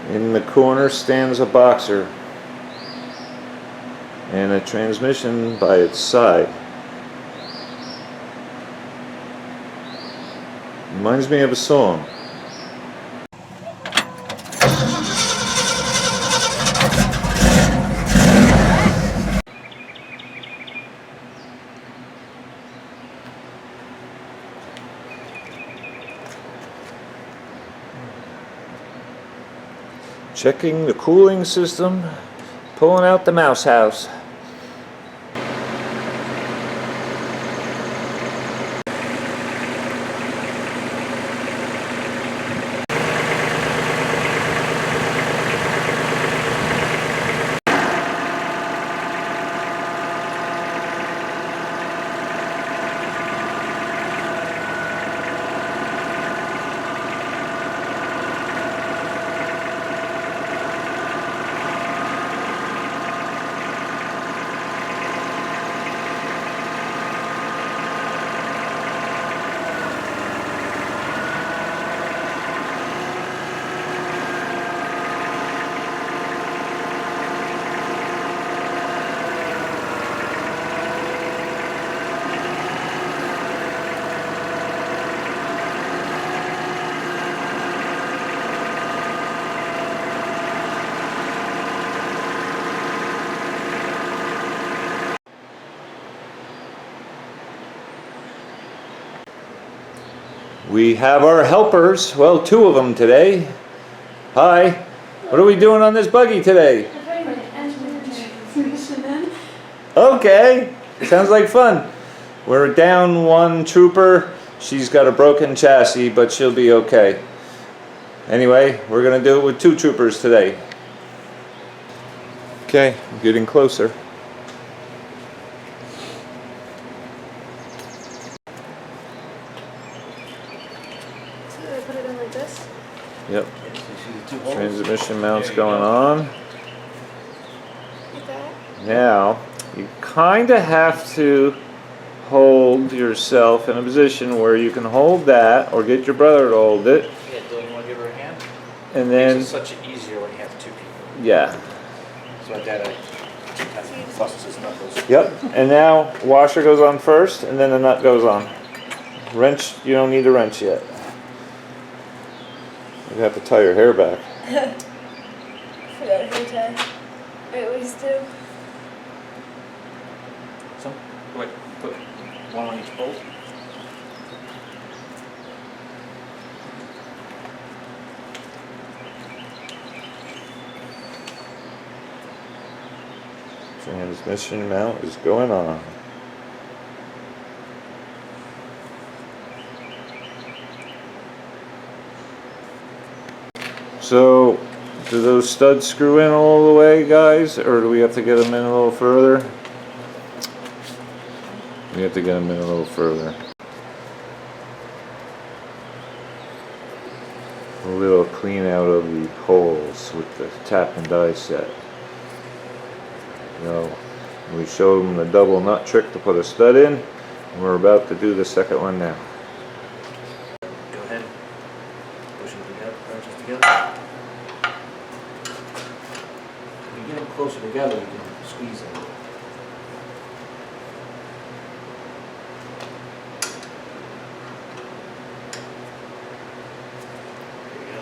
In the corner stands a boxer and a transmission by its side. Reminds me of a song. Checking the cooling system, pulling out the mouse house. We have our helpers, well, two of them today. Hi, what are we doing on this buggy today? Okay, sounds like fun. We're down one trooper. She's got a broken chassis, but she'll be okay. Anyway, we're gonna do it with two troopers today. Okay, getting closer. Put it in like this? Yep. Transmission mounts going on. Like that? Now, you kind of have to hold yourself in a position where you can hold that, or get your brother to hold it. Yeah, Dylan, you want to give her a hand? And then, Makes it such easier when you have two people. yeah. So my dad busts his knuckles. Yep. And now, washer goes on first, and then the nut goes on. Wrench, you don't need a wrench yet. You have to tie your hair back. Forgot hair tie. I always do. So, wait, put one on each bolt. Transmission mount is going on. So, do those studs screw in all the way, guys, or do we have to get them in a little further? We have to get them in a little further. A little clean out of the holes with the tap and die set. Now, we showed them the double nut trick to put a stud in, and we're about to do the second one now. Go ahead. Push them together, wrenches together. When you get them closer together, you can squeeze them. There you go.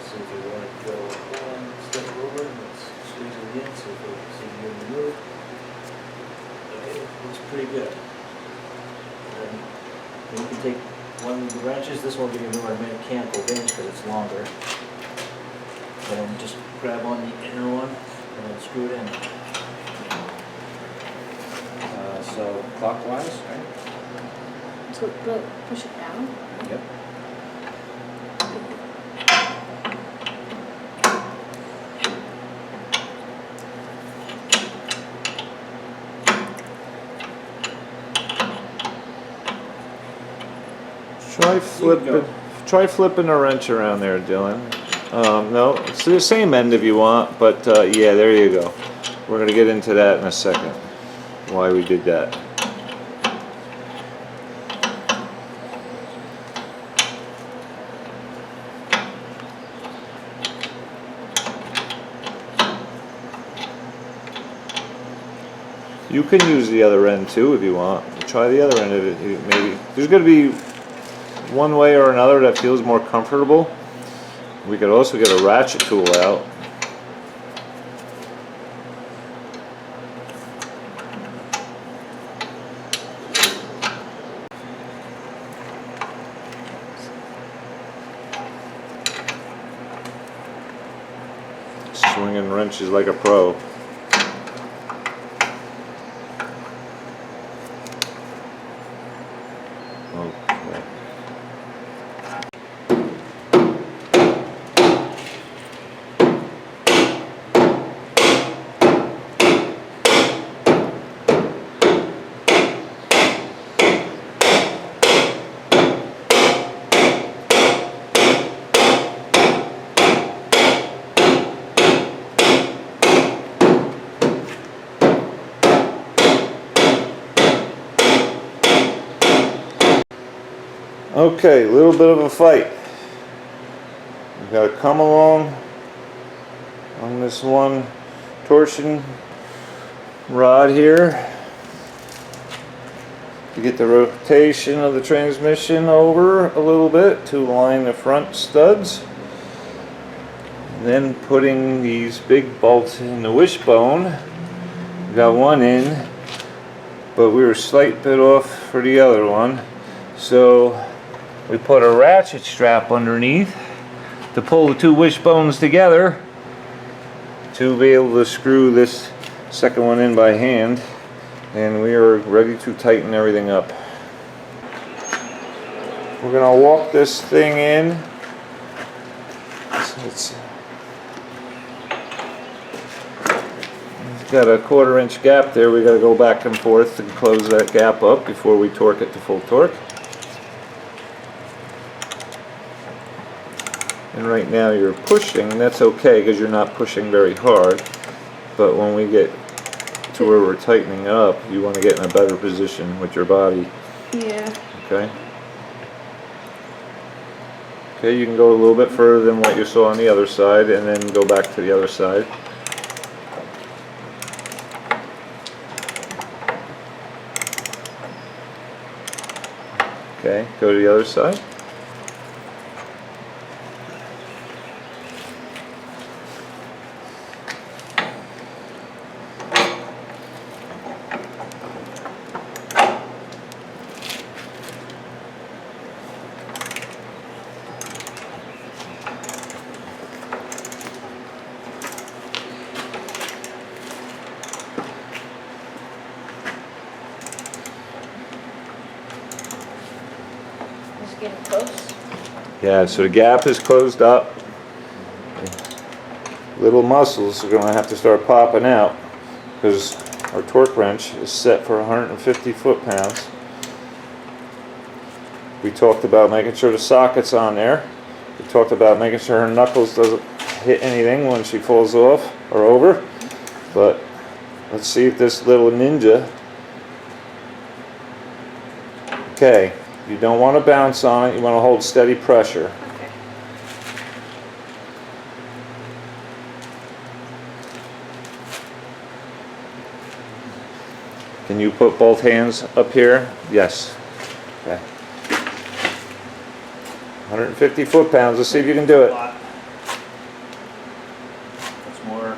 See if you want to go one step over, let's squeeze it in, see if you can move. Okay, looks pretty good. And then you can take one of the wrenches, this will give you more mechanical range because it's longer. And just grab on the inner one and then screw it in. So clockwise, right? So push it down? Yep. Try flipping a wrench around there, Dylan. No, it's the same end if you want, but yeah, there you go. We're going to get into that in a second, why we did that. You can use the other end too if you want. Try the other end of it, maybe. There's going to be one way or another that feels more comfortable. We could also get a ratchet tool out. Swinging wrenches like a pro. Okay. Okay, a little bit of a fight. We've got to come along on this one torsion rod here to get the rotation of the transmission over a little bit to line the front studs. And then putting these big bolts in the wishbone. We got one in, but we were a slight bit off for the other one. So we put a ratchet strap underneath to pull the two wishbones together to be able to screw this second one in by hand, and we are ready to tighten everything up. We're going to walk this thing in. It's got a 1/4 inch gap there. We got to go back and forth to close that gap up before we torque it to full torque. And right now you're pushing, and that's okay because you're not pushing very hard. But when we get to where we're tightening up, you want to get in a better position with your body. Yeah. Okay? Okay, you can go a little bit further than what you saw on the other side, and then go back to the other side. Okay, go to the other side. It's getting close. Yeah, so the gap is closed up. Little muscles are going to have to start popping out because our torque wrench is set for 150 foot-pounds. We talked about making sure the socket's on there. We talked about making sure her knuckles doesn't hit anything when she falls off or over. But let's see if this little ninja. Okay, you don't want to bounce on it. You want to hold steady pressure. Okay. Can you put both hands up here? Yes. Okay. 150 foot-pounds. Let's see if you can do it. That's more.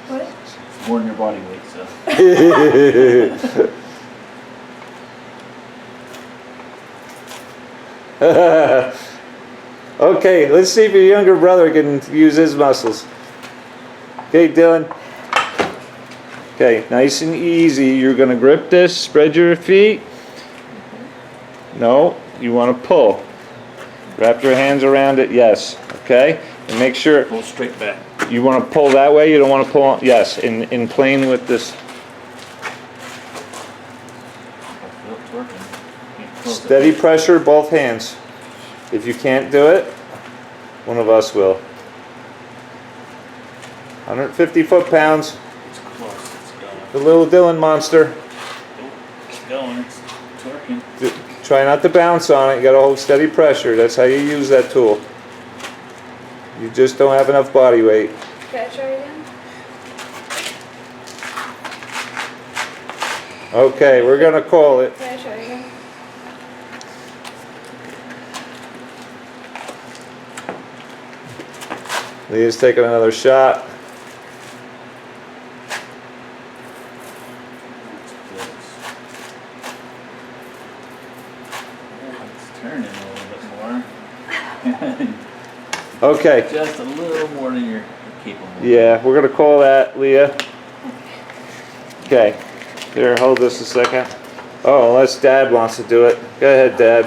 What? It's more than your body weight, so. Okay, let's see if your younger brother can use his muscles. Okay, Dylan. Okay, nice and easy. You're going to grip this, spread your feet. No, you want to pull. Wrap your hands around it, yes. Okay, and make sure Pull straight back. you want to pull that way. You don't want to pull on, yes, in plane with this. I feel it's working. Can't close it. Steady pressure, both hands. If you can't do it, one of us will. 150 foot-pounds, It's close. It's going. the little Dylan monster. Oh, it's going. It's working. Try not to bounce on it. You got to hold steady pressure. That's how you use that tool. You just don't have enough body weight. Can I try again? Okay, we're gonna call it. Can I show you again? Leah's taking another shot. It's turning a little bit more. Okay. Just a little more than you're capable of. Yeah, we're gonna call that, Leah. Okay. Here, hold this a second. Oh, unless Dad wants to do it. Go ahead, Dad.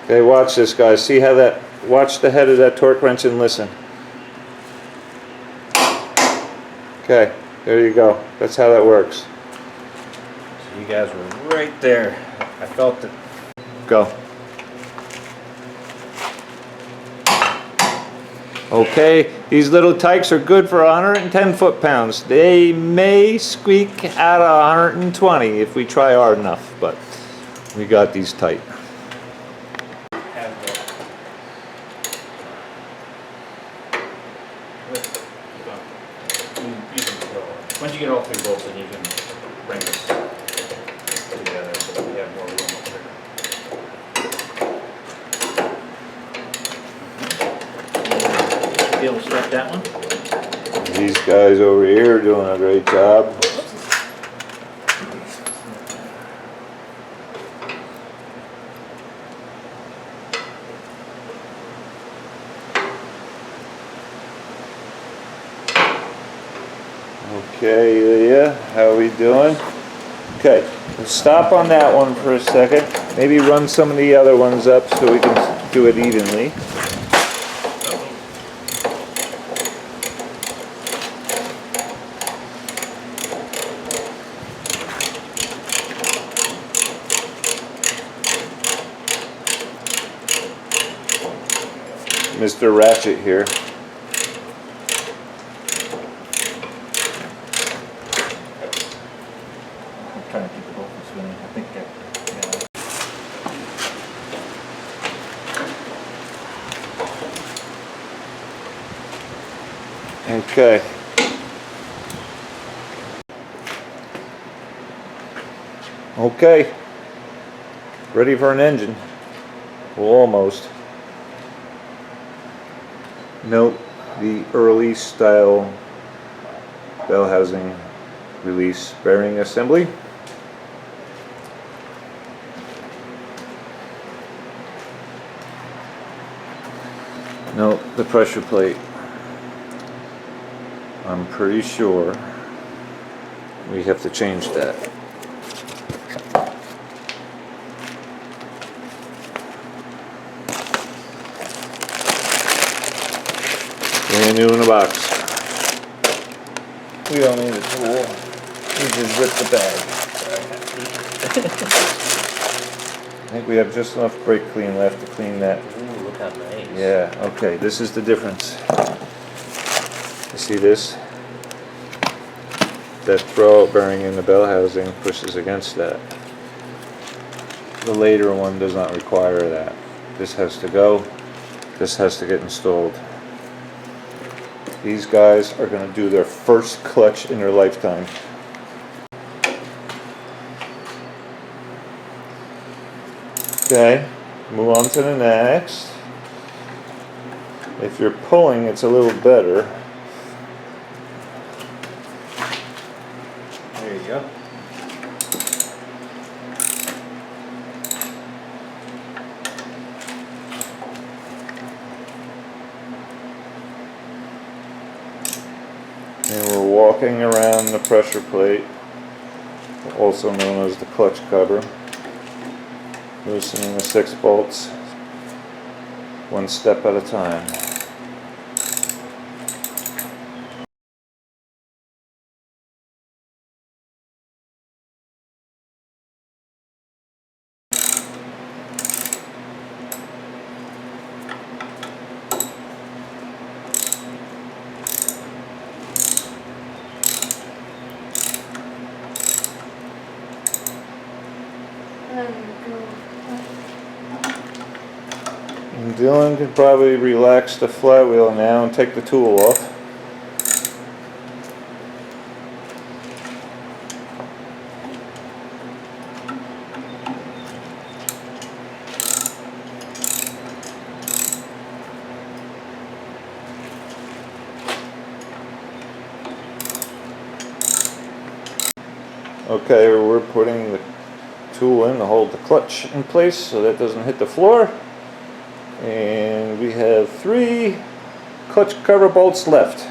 Okay, watch this, guys. See how that, watch the head of that torque wrench and listen. Okay, there you go. That's how that works. So you guys were right there. I felt it. Go. Okay, these little tykes are good for 110 foot-pounds. They may squeak out 120 if we try hard enough, but we got these tight. Once you get all three bolts, then you can bring this together so that we have more room up there. Be able to start that one? These guys over here are doing a great job. Okay, Leah, how are we doing? Okay, let's stop on that one for a second. Maybe run some of the other ones up so we can do it evenly. Mr. Ratchet here. Trying to keep the bolt from spinning. I think Okay. Okay. Ready for an engine. Well, almost. Note the early style bell housing release bearing assembly. Note the pressure plate. I'm pretty sure we have to change that. Brand new in the box. We don't need a tool. We just rip the bag. I think we have just enough brake clean left to clean that. Ooh, look how nice. Yeah, okay, this is the difference. You see this? That throwout bearing in the bell housing pushes against that. The later one does not require that. This has to go. This has to get installed. These guys are going to do their first clutch in their lifetime. Okay, move on to the next. If you're pulling, it's a little better. There you go. And we're walking around the pressure plate, also known as the clutch cover, loosening the 6 bolts, one step at a time. And Dylan can probably relax the flywheel now and take the tool off. Okay, we're putting the tool in to hold the clutch in place so that doesn't hit the floor. And we have 3 clutch cover bolts left.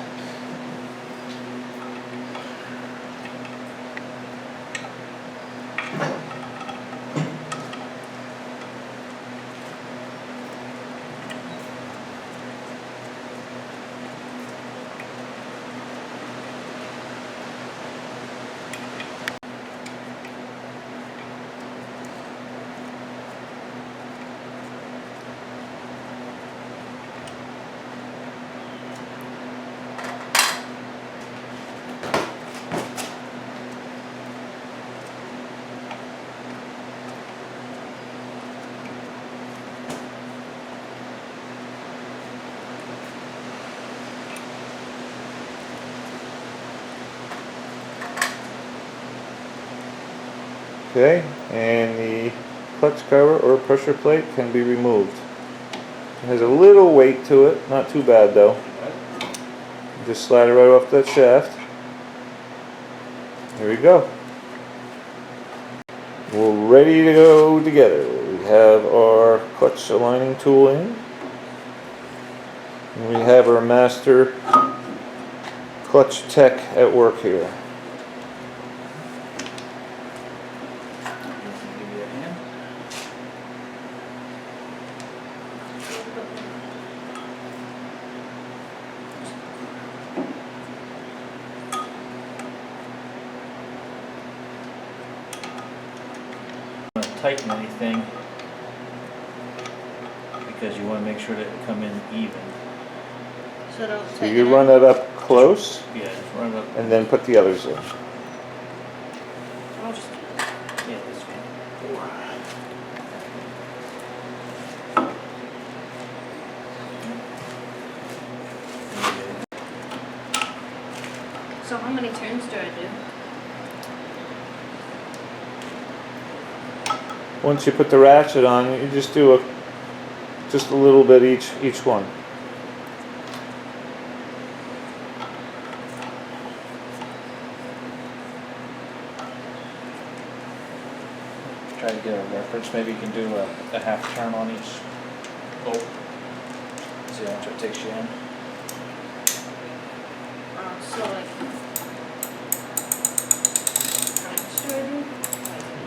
Okay, and the clutch cover or pressure plate can be removed. It has a little weight to it, not too bad though. Just slide it right off that shaft. Here we go. We're ready to go together. We have our clutch aligning tool in. And we have our master clutch tech at work here. Give you a hand. Don't tighten anything because you want to make sure that it come in even. So don't So tighten you it. run it up close Yeah, just run it up. and then put the others in. I'll just Yeah, this one. So how many turns do I do? Once you put the ratchet on, you just do just a little bit each one. Try to get a reference. Maybe you can do a half turn on each bolt. See how much it takes you in. So like, how much do I do?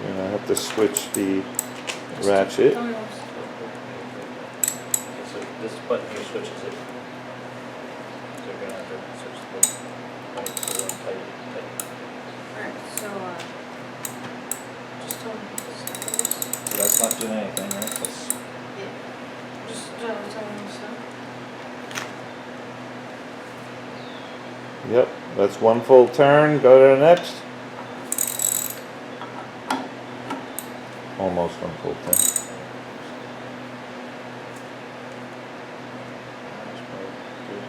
You're gonna have to switch the ratchet. Tell me Okay, so this button here switches it. So you're gonna have to switch the point to one tight. Alright, so just tell me this. So that's not doing anything, right? That's Yeah. Just tell me stuff. Yep, that's one full turn. Go to the next. Almost one full turn. that's probably good.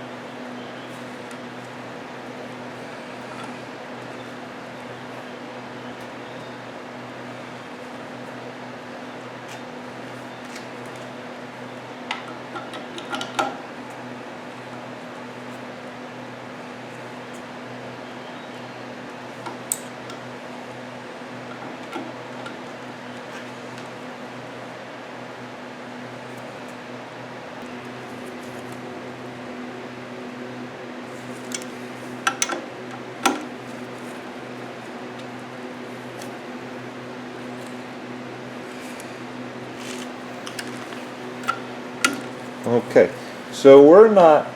Okay, so we're not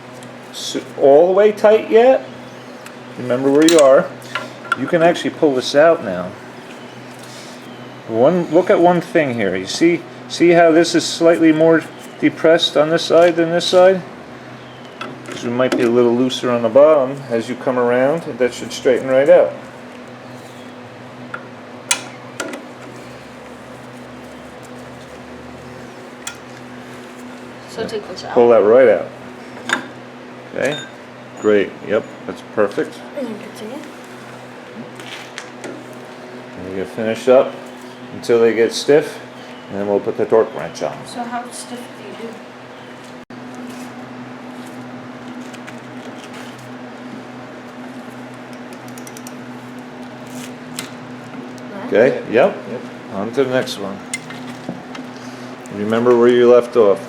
all the way tight yet. Remember where you are. You can actually pull this out now. Look at one thing here. You see how this is slightly more depressed on this side than this side? Because we might be a little looser on the bottom. As you come around, that should straighten right out. So take this out. Pull that right out. Okay, great. Yep, that's perfect. And then continue. And you finish up until they get stiff, and then we'll put the torque wrench on. So how stiff do you do? Okay, yep. On to the next one. Remember where you left off.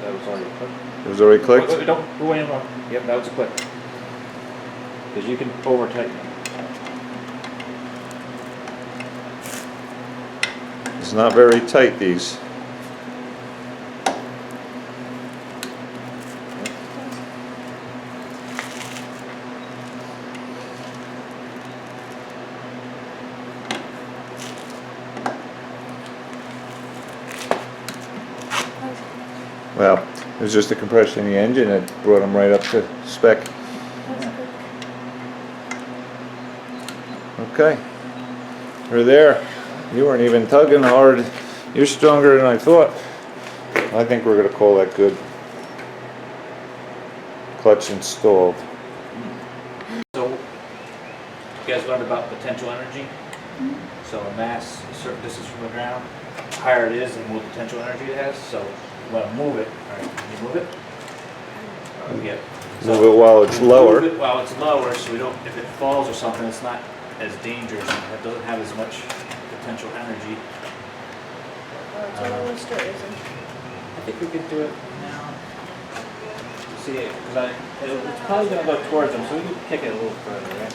That was already clicked. It was already clicked? Wait, don't go in wrong. Yep, that was clicked. Because you can over tighten it. It's not very tight, these. Well, it was just the compression in the engine that brought them right up to spec. Okay. We're there. You weren't even tugging hard. You're stronger than I thought. I think we're going to call that good. Clutch installed. So, you guys learned about potential energy? So a mass, a certain distance from the ground, the higher it is, the more potential energy it has. So you want to move it. All right, can you move it? Yeah. Move it while it's lower. Move it while it's lower, so we don't. If it falls or something, it's not as dangerous. It doesn't have as much potential energy. I think we could do it now. See it, because it's probably going to go towards them, so we can kick it a little further, right?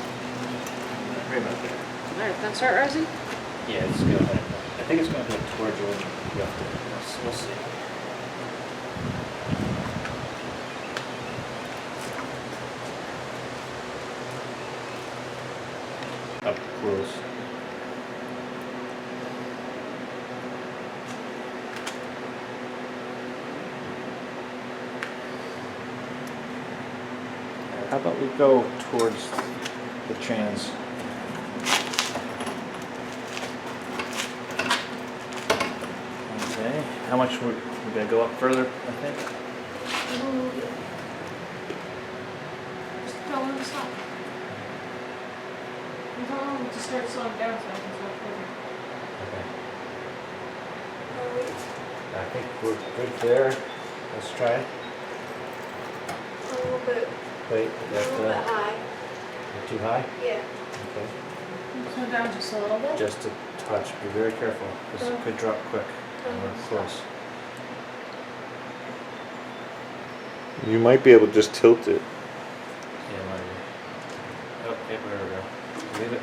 Right about there. Alright, can I start rising? Yeah, it's going to. I think it's going to go towards you. You have to. We'll see. Up close. How about we go towards the trans? Okay, how much we're gonna go up further, I think? Just tell them to stop. You tell them to start slowing down so I can stop quicker. Okay. I think we're good there. Let's try it. A little bit Wait, that's high. too high? Yeah. Okay. Slow down just a little bit. Just a touch. Be very careful. This could drop quick. And we're close. You might be able to just tilt it. Yeah, maybe. Oh, yeah, there we go. Leave it.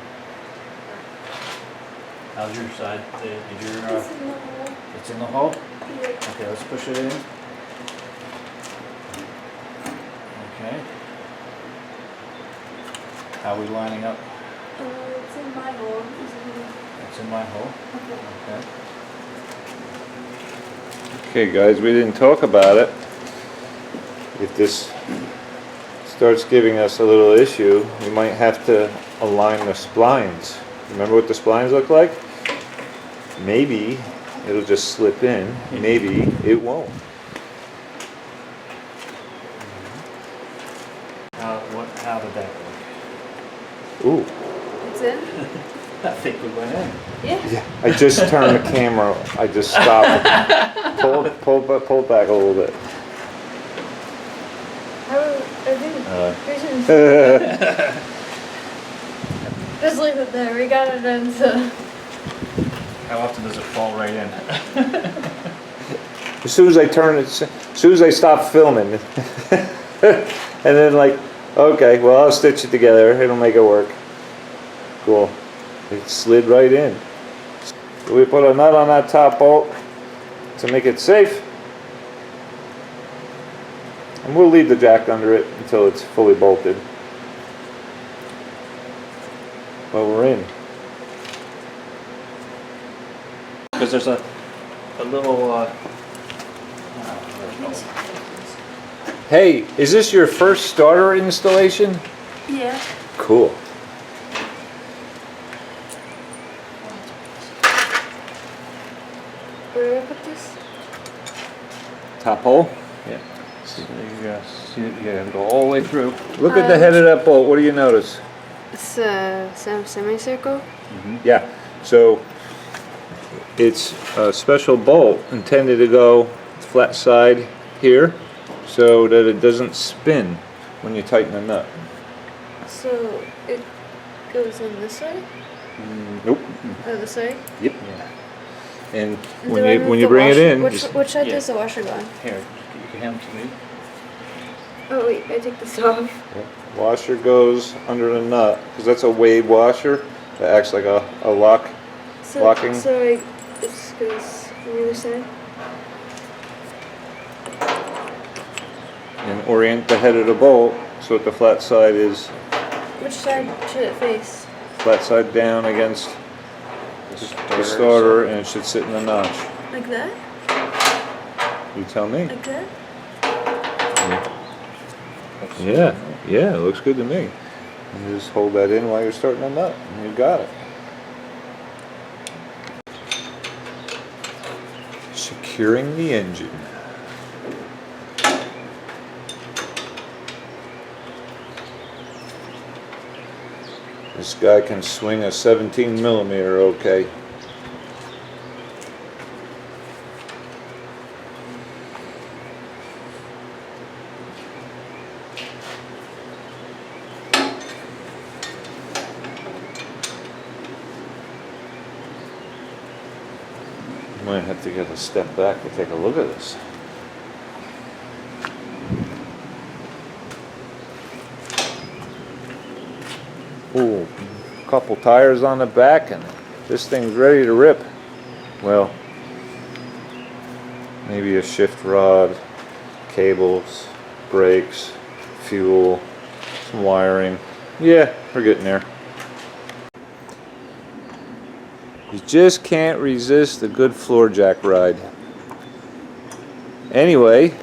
How's your side? Did your, It's in the hole. it's in the hole? Yeah. Okay, let's push it in. Okay. How are we lining up? It's in my hole. It's in my hole. Okay. Okay guys, we didn't talk about it. If this starts giving us a little issue, we might have to align the splines. Remember what the splines look like? Maybe it'll just slip in, maybe it won't. How did that work? Ooh. It's in? I think we went in. Yeah. Yeah, I just turned the camera, I just stopped. Pull back a little bit. How are we? Just leave it there. We got it in, so. How often does it fall right in? As soon as I turn it, as soon as I stop filming, and then like, okay, well I'll stitch it together, it'll make it work. Cool. It slid right in. So we put a nut on that top bolt to make it safe. And we'll leave the jack under it until it's fully bolted. But we're in. Because there's a little, Hey, is this your first starter installation? Yeah. Cool. Where do I put this? Top hole. yeah. So you gotta go all the way through. Look at the head of that bolt. What do you notice? It's a semicircle. Yeah. So it's a special bolt intended to go flat side here so that it doesn't spin when you tighten the nut. So it goes on this side? Nope. Oh, this side? Yep. And And when do I you move when you the bring it washer- in, Which, just, which side Yeah. does the washer go on? Here, you can hand them to me. Oh, wait, I take this off. washer goes under the nut because that's a wave washer that acts like a lock. So, Locking. So this goes on the other side? And orient the head of the bolt so that the flat side is Which side should it face? flat side down against the starter, and it should sit in the notch. Like that? You tell me. Like that? Yeah, yeah, it looks good to me. And just hold that in while you're starting the nut, and you got it. Securing the engine. This guy can swing a 17 millimeter okay. Might have to get a step back to take a look at this. Ooh, a couple tires on the back and this thing's ready to rip. Well, maybe a shift rod, cables, brakes, fuel, some wiring. Yeah, we're getting there. You just can't resist a good floor jack ride. Anyway,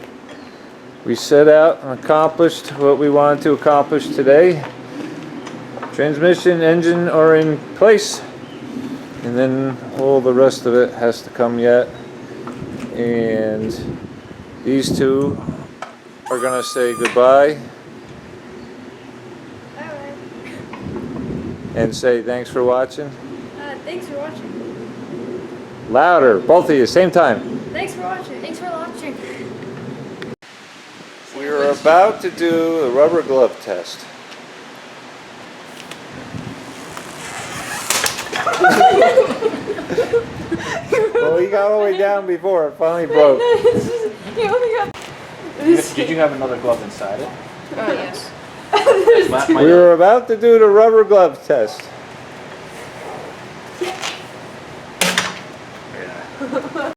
we set out and accomplished what we wanted to accomplish today. Transmission, engine are in place, and then all the rest of it has to come yet. And these two are gonna say goodbye Alright. and say thanks for watching. Thanks for watching. Louder, both of you, same time. Thanks for watching. Thanks for watching. We are about to do a rubber glove test. Well, we got all the way down before it finally broke. You only got. Did you have another glove inside it? Oh, yes. We were about to do the rubber glove test.